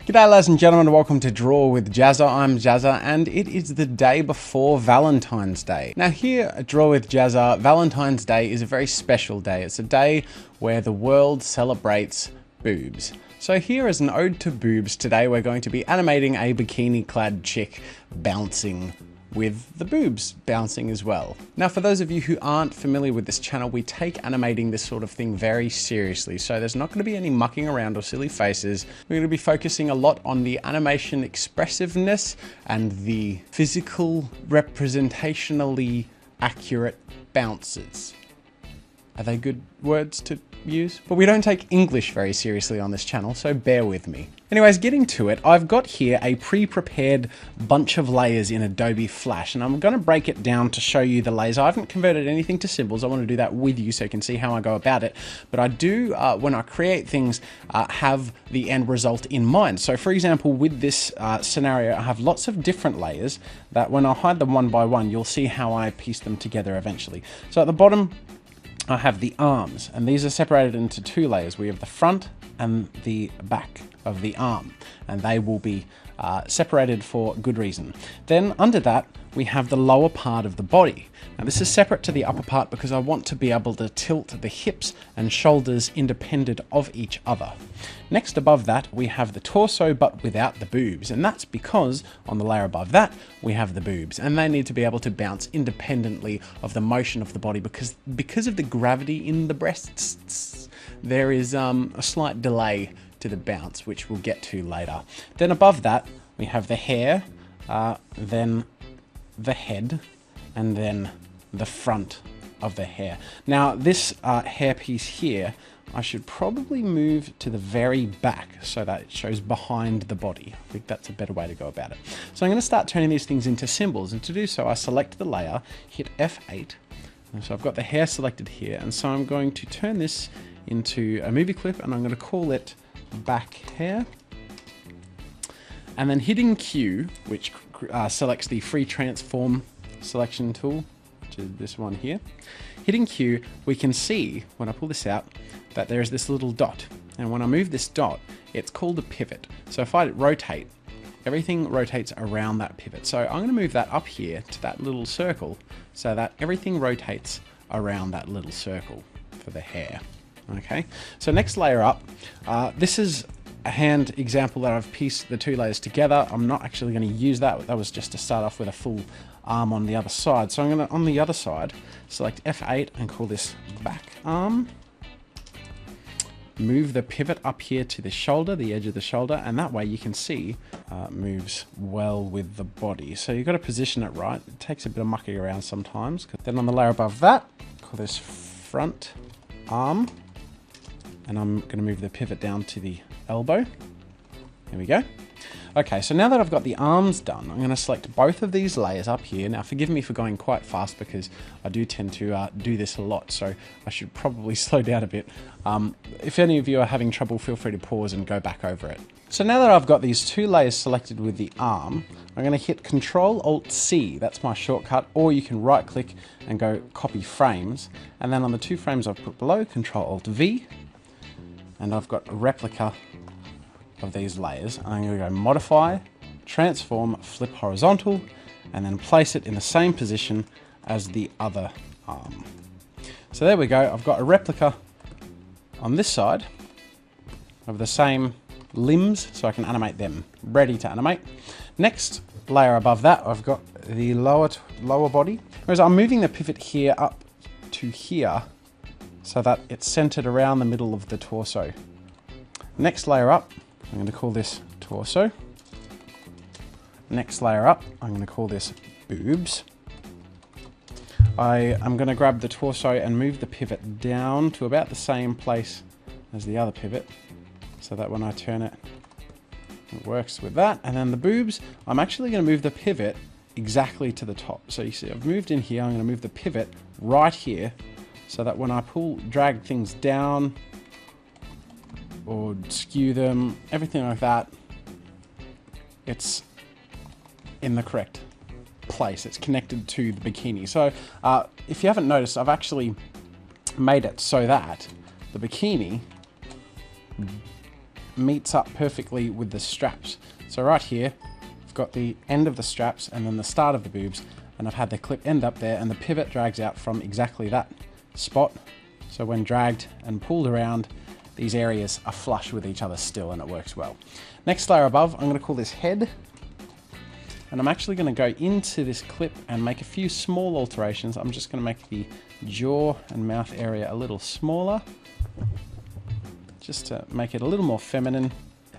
G'day ladies and gentlemen, welcome to Draw with Jazza. I'm Jazza and it is the day before Valentine's Day. Now here at Draw with Jazza, Valentine's Day is a very special day. It's a day where the world celebrates boobs. So here as an ode to boobs, today we're going to be animating a bikini clad chick bouncing with the boobs bouncing as well. Now for those of you who aren't familiar with this channel, we take animating this sort of thing very seriously. So there's not going to be any mucking around or silly faces. We're going to be focusing a lot on the animation expressiveness and the physical representationally accurate bounces. Are they good words to use? But we don't take English very seriously on this channel, so bear with me. Anyways, getting to it, I've got here a pre-prepared bunch of layers in Adobe Flash, and I'm going to break it down to show you the layers. I haven't converted anything to symbols. I want to do that with you so you can see how I go about it. But I do, when I create things, have the end result in mind. So for example, with this scenario, I have lots of different layers that when I hide them one by one, you'll see how I piece them together eventually. So at the bottom, I have the arms, and these are separated into two layers. We have the front and the back of the arm, and they will be separated for good reason. Then under that, we have the lower part of the body. Now this is separate to the upper part because I want to be able to tilt the hips and shoulders independent of each other. Next above that, we have the torso but without the boobs, and that's because on the layer above that, we have the boobs, and they need to be able to bounce independently of the motion of the body because of the gravity in the breasts, there is a slight delay to the bounce, which we'll get to later. Then above that, we have the hair, then the head, and then the front of the hair. Now this hair piece here, I should probably move to the very back so that it shows behind the body. I think that's a better way to go about it. So I'm going to start turning these things into symbols, and to do so I select the layer, hit F8, and so I've got the hair selected here, and so I'm going to turn this into a movie clip, and I'm going to call it back hair, and then hitting Q, which selects the free transform selection tool, which is this one here. Hitting Q, we can see when I pull this out that there is this little dot, and when I move this dot, it's called a pivot. So if I rotate, everything rotates around that pivot. So I'm going to move that up here to that little circle so that everything rotates around that little circle for the hair. Okay, so next layer up, this is a hand example that I've pieced the two layers together. I'm not actually going to use that. That was just to start off with a full arm on the other side. So I'm going to, on the other side, select F8 and call this back arm. Move the pivot up here to the shoulder, the edge of the shoulder, and that way you can see moves well with the body. So you've got to position it right. It takes a bit of mucking around sometimes. Then on the layer above that, call this front arm. And I'm going to move the pivot down to the elbow. There we go. Okay, so now that I've got the arms done, I'm going to select both of these layers up here. Now forgive me for going quite fast because I do tend to do this a lot, so I should probably slow down a bit. If any of you are having trouble, feel free to pause and go back over it. So now that I've got these two layers selected with the arm, I'm going to hit Control-Alt-C, that's my shortcut, or you can right click and go copy frames, and then on the two frames I've put below, Control-Alt-V, and I've got a replica of these layers. I'm going to go modify, transform, flip horizontal, and then place it in the same position as the other arm. So there we go. I've got a replica on this side of the same limbs, so I can animate them. Ready to animate. Next layer above that, I've got the lower body. Whereas I'm moving the pivot here up to here, so that it's centered around the middle of the torso. Next layer up, I'm going to call this torso. Next layer up, I'm going to call this boobs. I am going to grab the torso and move the pivot down to about the same place as the other pivot, so that when I turn it, it works with that. And then the boobs, I'm actually going to move the pivot exactly to the top. So you see I've moved in here, I'm going to move the pivot right here, so that when I drag things down or skew them, everything like that, it's in the correct place. It's connected to the bikini. So if you haven't noticed, I've actually made it so that the bikini meets up perfectly with the straps. So right here, I've got the end of the straps and then the start of the boobs, and I've had the clip end up there, and the pivot drags out from exactly that spot. So when dragged and pulled around, these areas are flush with each other still, and it works well. Next layer above, I'm going to call this head. And I'm actually going to go into this clip and make a few small alterations. I'm just going to make the jaw and mouth area a little smaller, just to make it a little more feminine.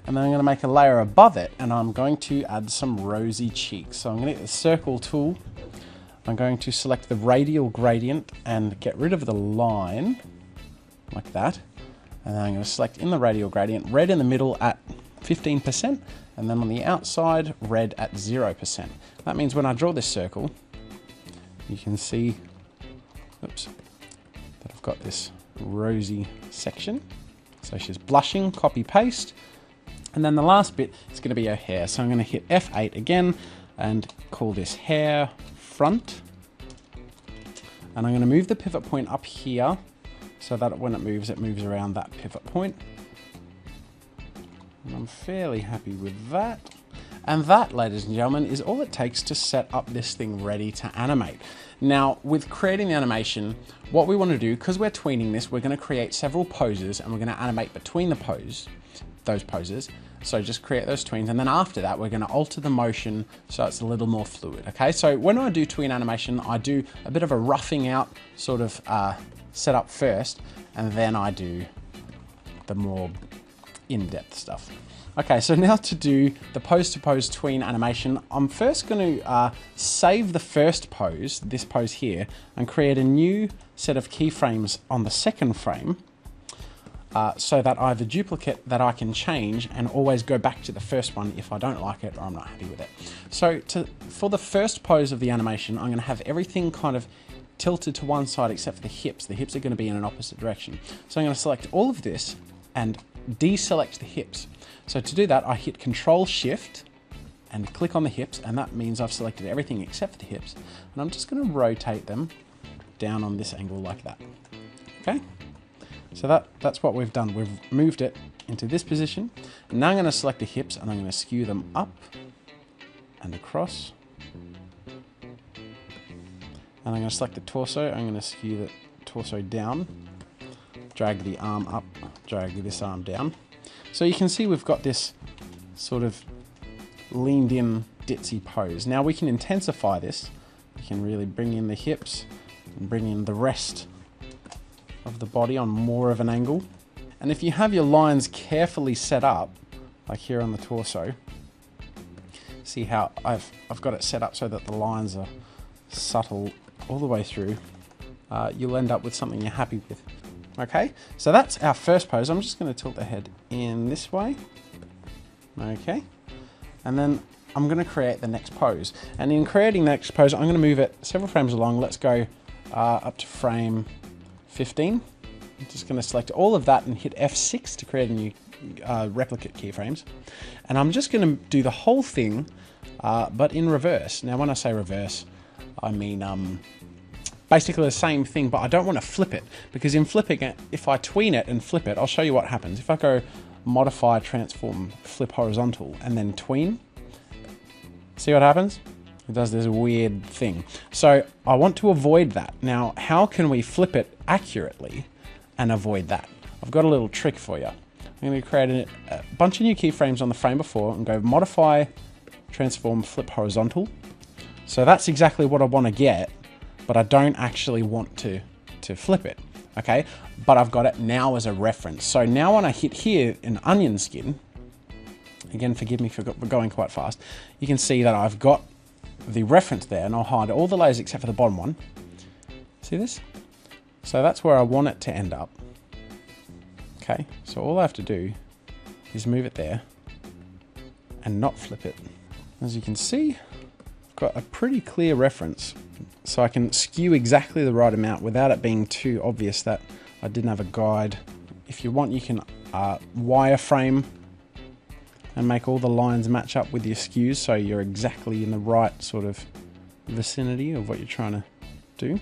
And then I'm going to make a layer above it, and I'm going to add some rosy cheeks. So I'm going to get the circle tool. I'm going to select the radial gradient and get rid of the line, like that. And then I'm going to select in the radial gradient, red in the middle at 15%, and then on the outside, red at 0%. That means when I draw this circle, you can see, oops, that I've got this rosy section. So she's blushing, copy paste. And then the last bit is going to be her hair. So I'm going to hit F8 again and call this hair front. And I'm going to move the pivot point up here so that when it moves around that pivot point. And I'm fairly happy with that. And that, ladies and gentlemen, is all it takes to set up this thing ready to animate. Now, with creating the animation, what we want to do, because we're tweening this, we're going to create several poses and we're going to animate between those poses. So just create those tweens, and then after that, we're going to alter the motion so it's a little more fluid. Okay, so when I do tween animation, I do a bit of a roughing out sort of setup first, and then I do the more in-depth stuff. Okay, so now to do the pose-to-pose tween animation, I'm first going to save the first pose, this pose here, and create a new set of keyframes on the second frame, so that I have a duplicate that I can change and always go back to the first one if I don't like it or I'm not happy with it. So for the first pose of the animation, I'm going to have everything kind of tilted to one side except for the hips. The hips are going to be in an opposite direction. So I'm going to select all of this and deselect the hips. So to do that, I hit Control Shift and click on the hips, and that means I've selected everything except for the hips. And I'm just going to rotate them down on this angle like that. Okay? So that's what we've done. We've moved it into this position. And now I'm going to select the hips and I'm going to skew them up and across. And I'm going to select the torso. I'm going to skew the torso down, drag the arm up, drag this arm down. So you can see we've got this sort of leaned in ditzy pose. Now we can intensify this. We can really bring in the hips and bring in the rest of the body on more of an angle. And if you have your lines carefully set up, like here on the torso, see how I've got it set up so that the lines are subtle all the way through, you'll end up with something you're happy with. Okay, so that's our first pose. I'm just going to tilt the head in this way. Okay, and then I'm going to create the next pose. And in creating the next pose, I'm going to move it several frames along. Let's go up to frame 15. I'm just going to select all of that and hit F6 to create a new replicate keyframes. And I'm just going to do the whole thing, but in reverse. Now, when I say reverse, I mean basically the same thing, but I don't want to flip it, because in flipping it, if I tween it and flip it, I'll show you what happens. If I go modify, transform, flip horizontal, and then tween, see what happens? It does this weird thing. So I want to avoid that. Now, how can we flip it accurately and avoid that? I've got a little trick for you. I'm going to create a bunch of new keyframes on the frame before and go modify, transform, flip horizontal. So that's exactly what I want to get, but I don't actually want to flip it, okay? But I've got it now as a reference. So now when I hit here in onion skin, again, forgive me for going quite fast, you can see that I've got the reference there, and I'll hide all the layers except for the bottom one. See this? So that's where I want it to end up. Okay, so all I have to do is move it there and not flip it. As you can see, I've got a pretty clear reference, so I can skew exactly the right amount without it being too obvious that I didn't have a guide. If you want, you can wireframe and make all the lines match up with your skews so you're exactly in the right sort of vicinity of what you're trying to do.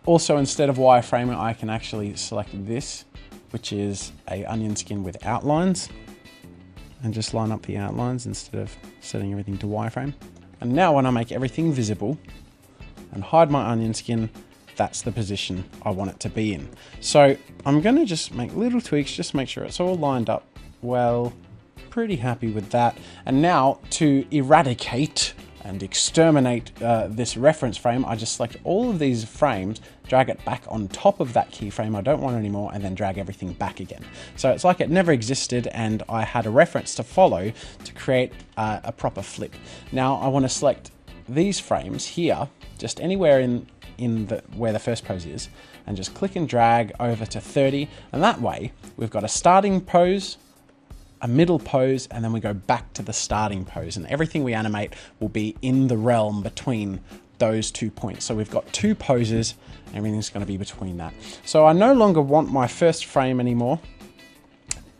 Also, instead of wireframing, I can actually select this, which is a onion skin with outlines. and just line up the outlines instead of setting everything to wireframe. And now when I make everything visible and hide my onion skin, that's the position I want it to be in. So I'm going to just make little tweaks, just make sure it's all lined up well. Pretty happy with that. And now to eradicate and exterminate this reference frame, I just select all of these frames, drag it back on top of that keyframe I don't want anymore, and then drag everything back again. So it's like it never existed and I had a reference to follow to create a proper flip. Now I want to select these frames here, just anywhere in where the first pose is, and just click and drag over to 30, and that way we've got a starting pose, a middle pose, and then we go back to the starting pose, and everything we animate will be in the realm between those 2 points. So we've got 2 poses, everything's going to be between that. So I no longer want my first frame anymore,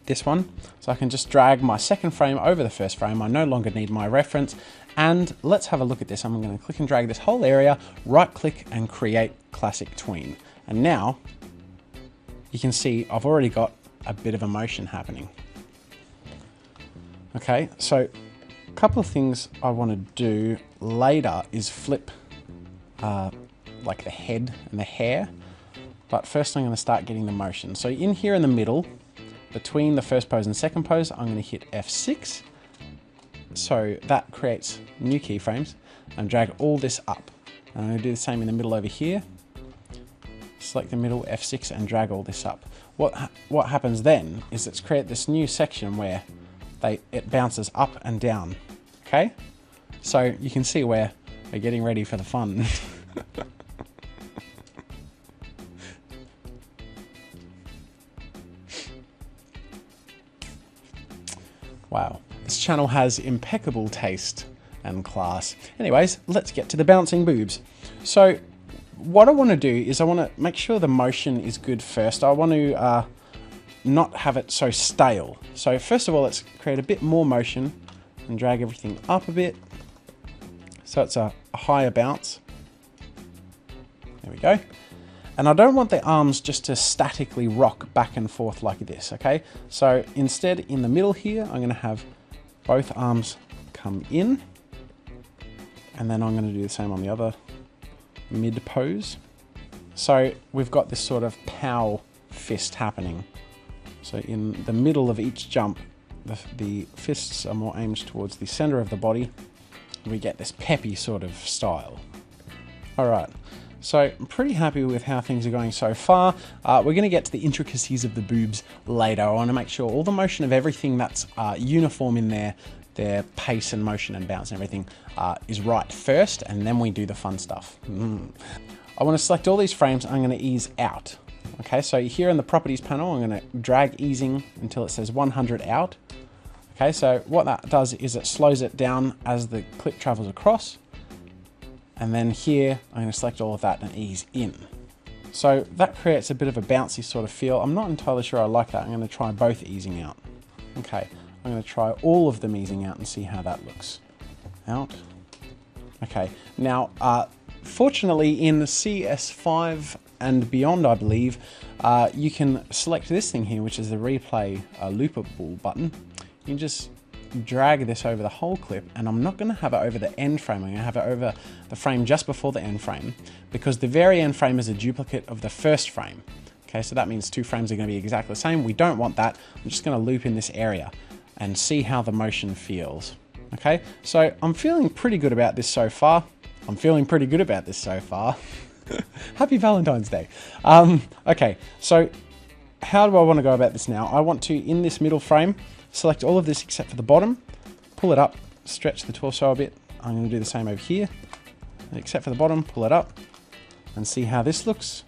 this one, so I can just drag my second frame over the first frame. I no longer need my reference. And let's have a look at this. I'm going to click and drag this whole area, right click and create classic tween. And now you can see I've already got a bit of a motion happening. Okay, so a couple of things I want to do later is flip like the head and the hair. But first I'm going to start getting the motion. So in here in the middle, between the first pose and second pose, I'm going to hit F6. So that creates new keyframes, and drag all this up. And I'm going to do the same in the middle over here. Select the middle, F6, and drag all this up. What happens then is it's create this new section where it bounces up and down. Okay, so you can see where we're getting ready for the fun. Wow. This channel has impeccable taste and class. Anyways, let's get to the bouncing boobs. So what I want to do is I want to make sure the motion is good first. I want to not have it so stale. So first of all, let's create a bit more motion and drag everything up a bit. So it's a higher bounce. There we go. And I don't want the arms just to statically rock back and forth like this, okay? So instead, in the middle here, I'm going to have both arms come in, and then I'm going to do the same on the other mid pose. So we've got this sort of pow fist happening. So in the middle of each jump, the fists are more aimed towards the center of the body. We get this peppy sort of style. All right. So I'm pretty happy with how things are going so far. We're going to get to the intricacies of the boobs later. I want to make sure all the motion of everything that's uniform in their pace and motion and bounce and everything is right first, and then we do the fun stuff. I want to select all these frames. I'm going to ease out. Okay, so here in the properties panel, I'm going to drag easing until it says 100 out. Okay, so what that does is it slows it down as the clip travels across. And then here, I'm going to select all of that and ease in. So that creates a bit of a bouncy sort of feel. I'm not entirely sure I like that. I'm going to try both easing out. Okay, I'm going to try all of them easing out and see how that looks. Out. Okay, now, fortunately in CS5 and beyond, I believe, you can select this thing here, which is the replay loopable button. You can just drag this over the whole clip, and I'm not going to have it over the end frame. I'm going to have it over the frame just before the end frame, because the very end frame is a duplicate of the first frame. Okay, so that means 2 frames are going to be exactly the same. We don't want that. I'm just going to loop in this area and see how the motion feels. Okay, so I'm feeling pretty good about this so far. Happy Valentine's Day. Okay, so how do I want to go about this now? I want to, in this middle frame, select all of this except for the bottom, pull it up, stretch the torso a bit. I'm going to do the same over here, except for the bottom, pull it up, and see how this looks.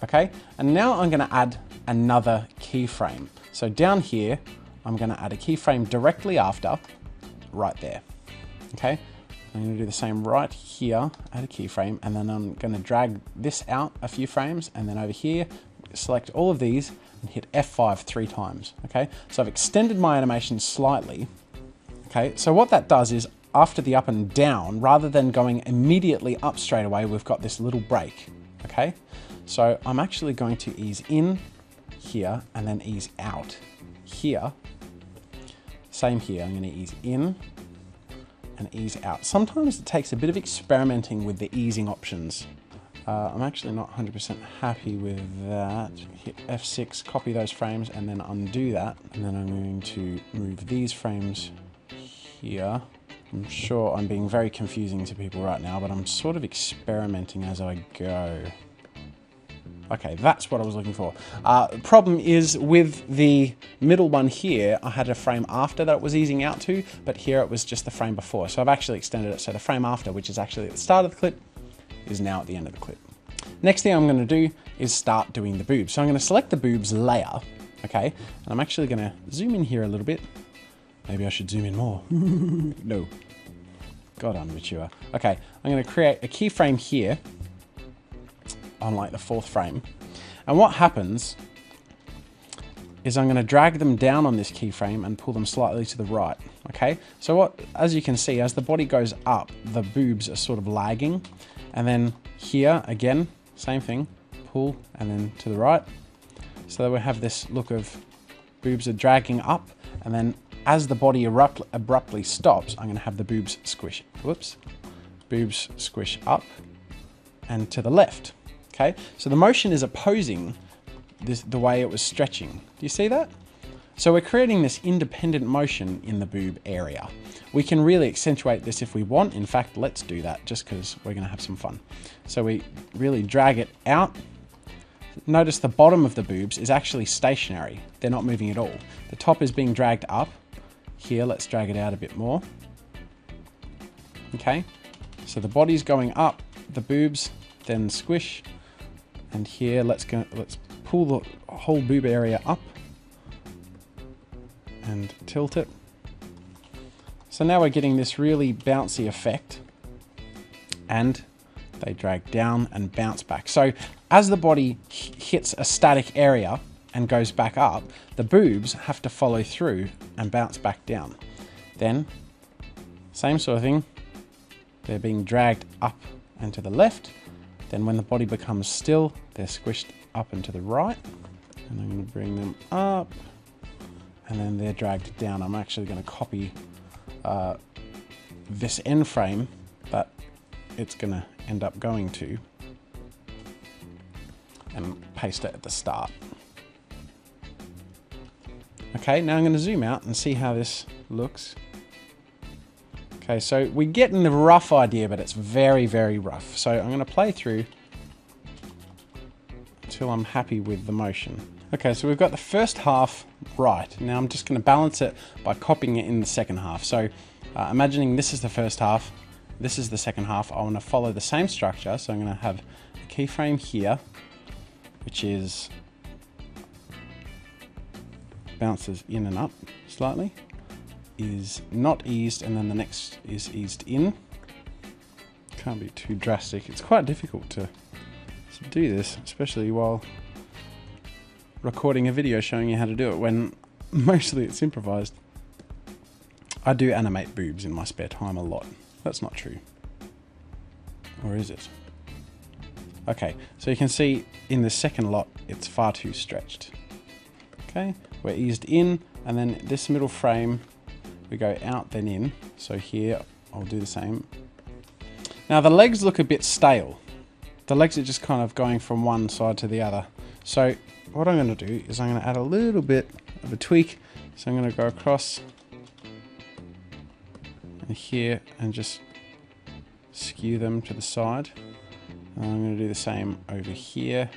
Okay, and now I'm going to add another keyframe. So down here, I'm going to add a keyframe directly after, right there. Okay, I'm going to do the same right here, add a keyframe, and then I'm going to drag this out a few frames, and then over here, select all of these, and hit F5 3 times, okay? So I've extended my animation slightly, okay? So what that does is, after the up and down, rather than going immediately up straight away, we've got this little break, okay? So I'm actually going to ease in here, and then ease out here. Same here, I'm gonna ease in and ease out. Sometimes it takes a bit of experimenting with the easing options. I'm actually not 100% happy with that. Hit F6, copy those frames, and then undo that. And then I'm going to move these frames here. I'm sure I'm being very confusing to people right now, but I'm sort of experimenting as I go. Okay, that's what I was looking for. Problem is with the middle one here, I had a frame after that it was easing out to, but here it was just the frame before. So I've actually extended it. So the frame after, which is actually at the start of the clip, is now at the end of the clip. Next thing I'm going to do is start doing the boobs. So I'm going to select the boobs layer, okay? And I'm actually going to zoom in here a little bit. Maybe I should zoom in more. No. God, I'm mature. Okay, I'm going to create a keyframe here on like the 4th frame. And what happens is I'm going to drag them down on this keyframe and pull them slightly to the right, okay? So as you can see, as the body goes up, the boobs are sort of lagging. And then here, again, same thing, pull and then to the right. So that we have this look of boobs are dragging up, and then as the body abruptly stops, I'm going to have the boobs squish, boobs squish up and to the left, okay? So the motion is opposing the way it was stretching. Do you see that? So we're creating this independent motion in the boob area. We can really accentuate this if we want. In fact, let's do that just because we're going to have some fun. So we really drag it out. Notice the bottom of the boobs is actually stationary. They're not moving at all. The top is being dragged up. Here, let's drag it out a bit more. Okay, so the body's going up, the boobs, then squish. And here, let's pull the whole boob area up and tilt it. So now we're getting this really bouncy effect, and they drag down and bounce back. So as the body hits a static area and goes back up, the boobs have to follow through and bounce back down. Then, same sort of thing, they're being dragged up and to the left. Then when the body becomes still, they're squished up and to the right. And I'm going to bring them up, and then they're dragged down. I'm actually going to copy this end frame that it's going to end up going to and paste it at the start. Okay, now I'm going to zoom out and see how this looks. Okay, so we're getting the rough idea, but it's very, very rough. So I'm going to play through until I'm happy with the motion. Okay, so we've got the first half right. Now I'm just going to balance it by copying it in the second half. So imagining this is the first half, this is the second half. I want to follow the same structure. So I'm going to have a keyframe here, which is bounces in and up slightly, is not eased, and then the next is eased in. Can't be too drastic. It's quite difficult to do this, especially while recording a video showing you how to do it when mostly it's improvised. I do animate boobs in my spare time a lot. That's not true. Or is it? Okay, so you can see in the second lot, it's far too stretched. Okay, we're eased in, and then this middle frame, we go out then in. So here, I'll do the same. Now the legs look a bit stale. The legs are just kind of going from one side to the other. So what I'm going to do is I'm going to add a little bit of a tweak. So I'm going to go across and here and just skew them to the side. And I'm going to do the same over here,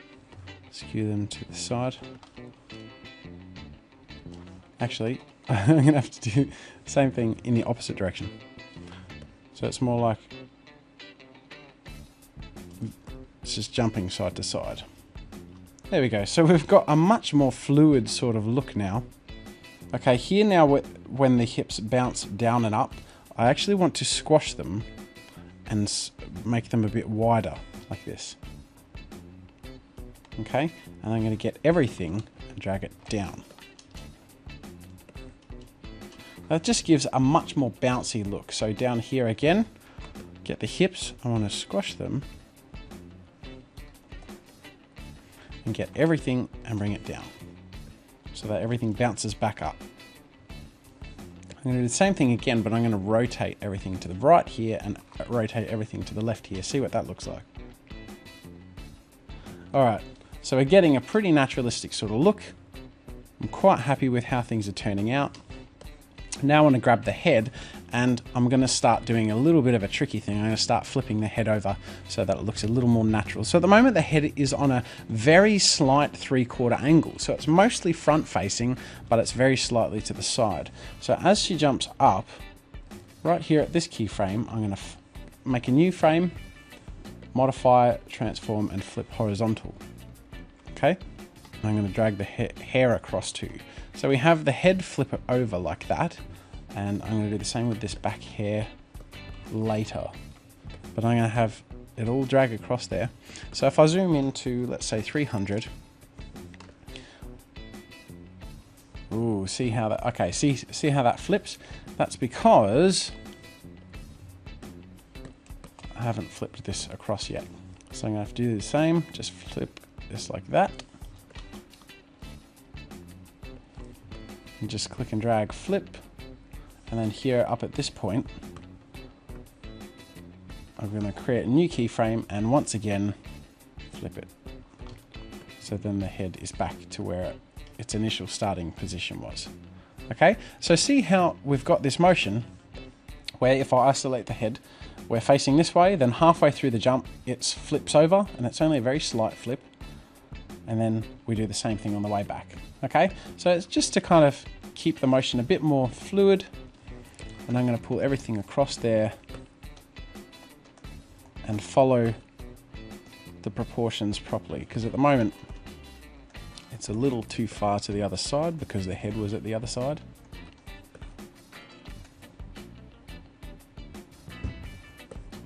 skew them to the side. Actually, I'm going to have to do the same thing in the opposite direction. So it's more like it's just jumping side to side. There we go. So we've got a much more fluid sort of look now. Okay, here now when the hips bounce down and up, I actually want to squash them and make them a bit wider, like this. Okay, and I'm going to get everything and drag it down. That just gives a much more bouncy look. So down here again, get the hips, I want to squash them and get everything and bring it down so that everything bounces back up. I'm going to do the same thing again, but I'm going to rotate everything to the right here and rotate everything to the left here. See what that looks like. All right, so we're getting a pretty naturalistic sort of look. I'm quite happy with how things are turning out. Now I want to grab the head, and I'm going to start doing a little bit of a tricky thing. I'm going to start flipping the head over so that it looks a little more natural. So at the moment the head is on a very slight 3/4 angle. So it's mostly front facing, but it's very slightly to the side. So as she jumps up, right here at this keyframe, I'm going to make a new frame, modify, transform, and flip horizontal. Okay? I'm going to drag the hair across too. So we have the head flip it over like that, and I'm going to do the same with this back hair later. But I'm going to have it all drag across there. So if I zoom into, let's say 300, ooh, see how that, okay, see how that flips? That's because I haven't flipped this across yet. So I'm going to have to do the same, just flip this like that. And just click and drag, flip. And then here up at this point, I'm going to create a new keyframe and once again, flip it. So then the head is back to where its initial starting position was. Okay, so see how we've got this motion where if I isolate the head, we're facing this way, then halfway through the jump, it flips over and it's only a very slight flip. And then we do the same thing on the way back. Okay, so it's just to kind of keep the motion a bit more fluid. And I'm going to pull everything across there and follow the proportions properly, because at the moment it's a little too far to the other side because the head was at the other side.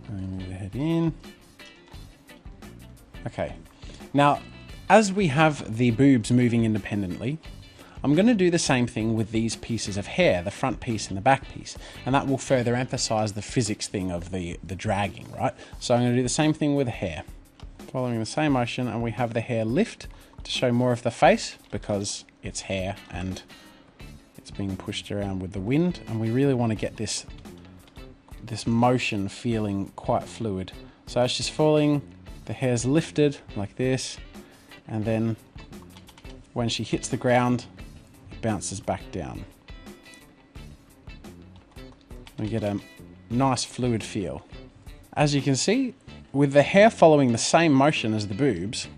And move the head in. Okay, now as we have the boobs moving independently, I'm going to do the same thing with these pieces of hair, the front piece and the back piece, and that will further emphasize the physics thing of the dragging, right? So I'm going to do the same thing with the hair, following the same motion, and we have the hair lift to show more of the face because it's hair and it's being pushed around with the wind, and we really want to get this motion feeling quite fluid. So it's just falling, the hair's lifted like this, and then when she hits the ground, it bounces back down. We get a nice fluid feel. As you can see, with the hair following the same motion as the boobs,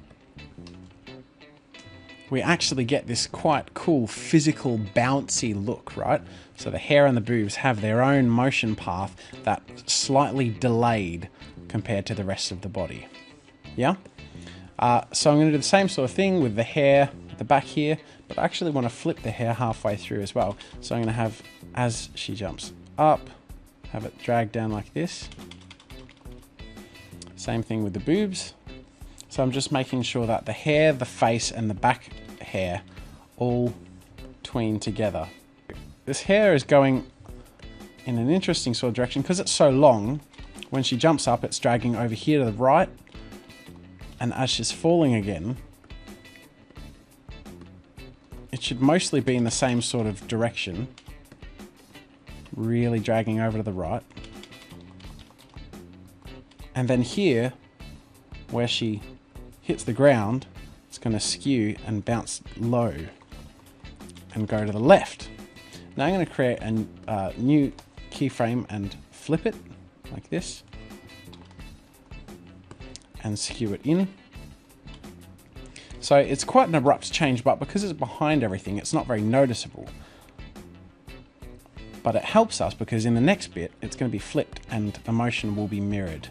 we actually get this quite cool physical bouncy look, right? So the hair and the boobs have their own motion path that's slightly delayed compared to the rest of the body. Yeah? So I'm going to do the same sort of thing with the hair at the back here, but I actually want to flip the hair halfway through as well. So I'm going to have, as she jumps up, have it drag down like this. Same thing with the boobs. So I'm just making sure that the hair, the face, and the back hair all tween together. This hair is going in an interesting sort of direction because it's so long. When she jumps up, it's dragging over here to the right. And as she's falling again, it should mostly be in the same sort of direction. Really dragging over to the right. And then here, where she hits the ground, it's going to skew and bounce low and go to the left. Now I'm going to create a new keyframe and flip it like this and skew it in. So it's quite an abrupt change, but because it's behind everything, it's not very noticeable. But it helps us because in the next bit, it's going to be flipped and the motion will be mirrored.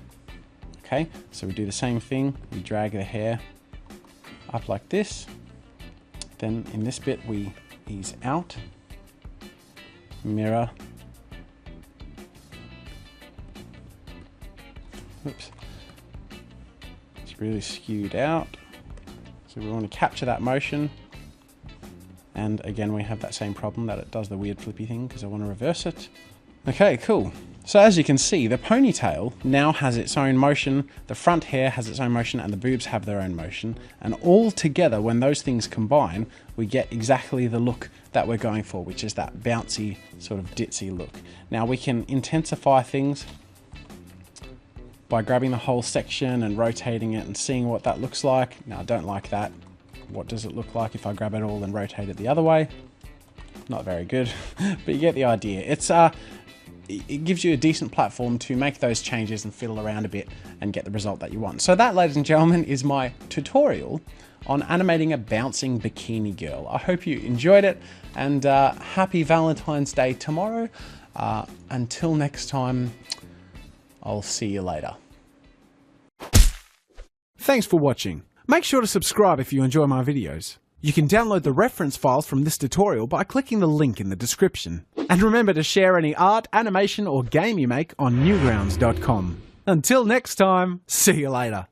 Okay, so we do the same thing. We drag the hair up like this. Then in this bit, we ease out, mirror. Oops. It's really skewed out. So we want to capture that motion. And again, we have that same problem that it does the weird flippy thing because I want to reverse it. Okay, cool. So as you can see, the ponytail now has its own motion, the front hair has its own motion, and the boobs have their own motion. And all together, when those things combine, we get exactly the look that we're going for, which is that bouncy, sort of ditzy look. Now we can intensify things by grabbing the whole section and rotating it and seeing what that looks like. Now I don't like that. What does it look like if I grab it all and rotate it the other way? Not very good, but you get the idea. It gives you a decent platform to make those changes and fiddle around a bit and get the result that you want. So that, ladies and gentlemen, is my tutorial on animating a bouncing bikini girl. I hope you enjoyed it, and happy Valentine's Day tomorrow. Until next time, I'll see you later. Thanks for watching. Make sure to subscribe if you enjoy my videos. You can download the reference files from this tutorial by clicking the link in the description. And remember to share any art, animation, or game you make on Newgrounds.com. Until next time, see you later.